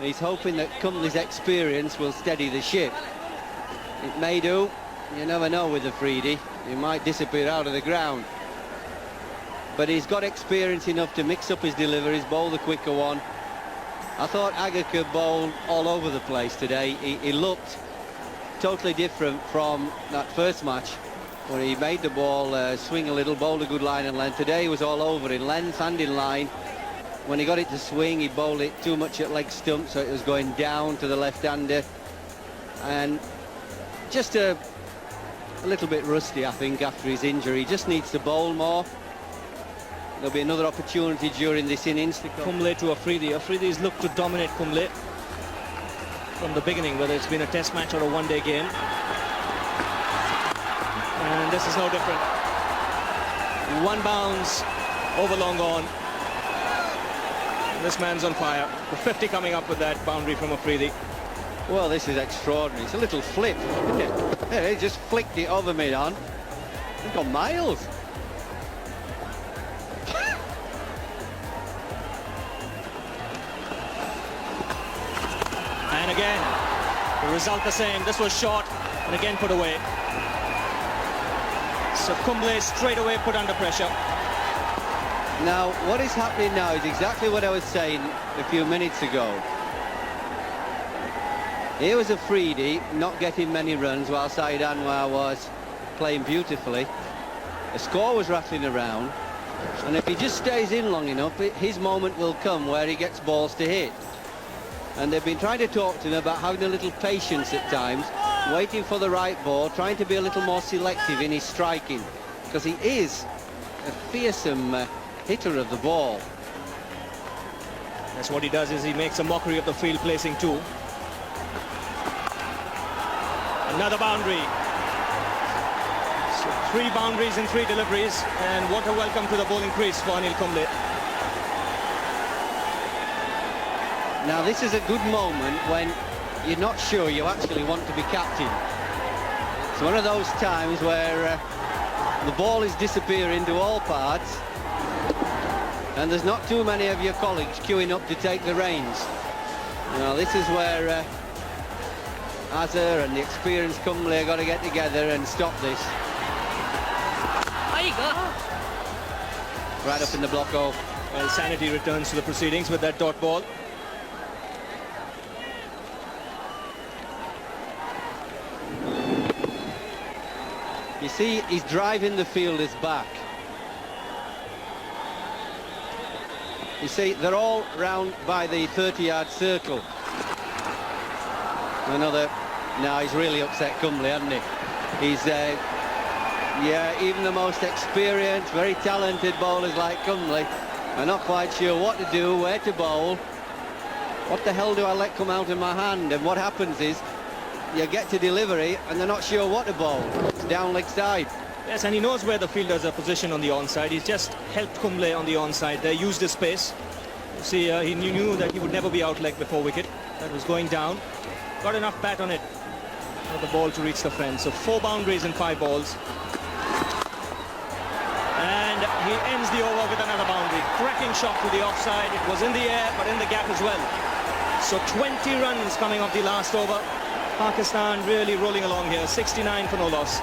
He's hoping that Cumley's experience will steady the ship. It may do. You never know with Afridi. He might disappear out of the ground. But he's got experience enough to mix up his deliveries, bowl the quicker one. I thought Agaka bowled all over the place today. He looked totally different from that first match, where he made the ball swing a little, bowled a good line and length. Today he was all over in length and in line. When he got it to swing, he bowled it too much at leg stump, so it was going down to the left-hander. And just a little bit rusty, I think, after his injury. He just needs to bowl more. There'll be another opportunity during this innings to come. Kumble to Afridi. Afridi's looked to dominate Kumble from the beginning, whether it's been a test match or a one-day game. And this is no different. One bounce over long on. And this man's on fire. The 50 coming up with that boundary from Afridi. Well, this is extraordinary. It's a little flip, isn't it? Yeah, he just flicked it over mid-on. He's got miles. And again, the result the same. This was short and again put away. So Kumble straight away put under pressure. Now, what is happening now is exactly what I was saying a few minutes ago. Here was Afridi not getting many runs while Saeed Anwar was playing beautifully. The score was rattling around, and if he just stays in long enough, his moment will come where he gets balls to hit. And they've been trying to talk to him about having a little patience at times, waiting for the right ball, trying to be a little more selective in his striking, because he is a fearsome hitter of the ball. That's what he does, is he makes a mockery of the field placing too. Another boundary. So 3 boundaries in 3 deliveries, and what a welcome to the bowling crease for Anil Kumble. Now this is a good moment when you're not sure you actually want to be captain. It's one of those times where the ball is disappearing to all parts, and there's not too many of your colleagues queuing up to take the reins. Now this is where Azhar and the experienced Kumble have got to get together and stop this. There you go. Right up in the block hole. Well, sanity returns to the proceedings with that dot ball. You see, he's driving the fielders back. You see, they're all round by the 30-yard circle. Another... Now he's really upset Kumble, hasn't he? He's, yeah, even the most experienced, very talented bowlers like Kumble are not quite sure what to do, where to bowl. What the hell do I let come out of my hand? And what happens is, you get to delivery and they're not sure what to bowl. It's down leg side. Yes, and he knows where the fielders are positioned on the onside. He's just helped Kumble on the onside. They used his space. You see, he knew that he would never be out leg before wicket. That was going down. Got enough bat on it for the ball to reach the fence. So 4 boundaries in 5 balls. And he ends the over with another boundary. Cracking shot to the offside. It was in the air, but in the gap as well. So 20 runs coming off the last over. Pakistan really rolling along here. 69 for no loss.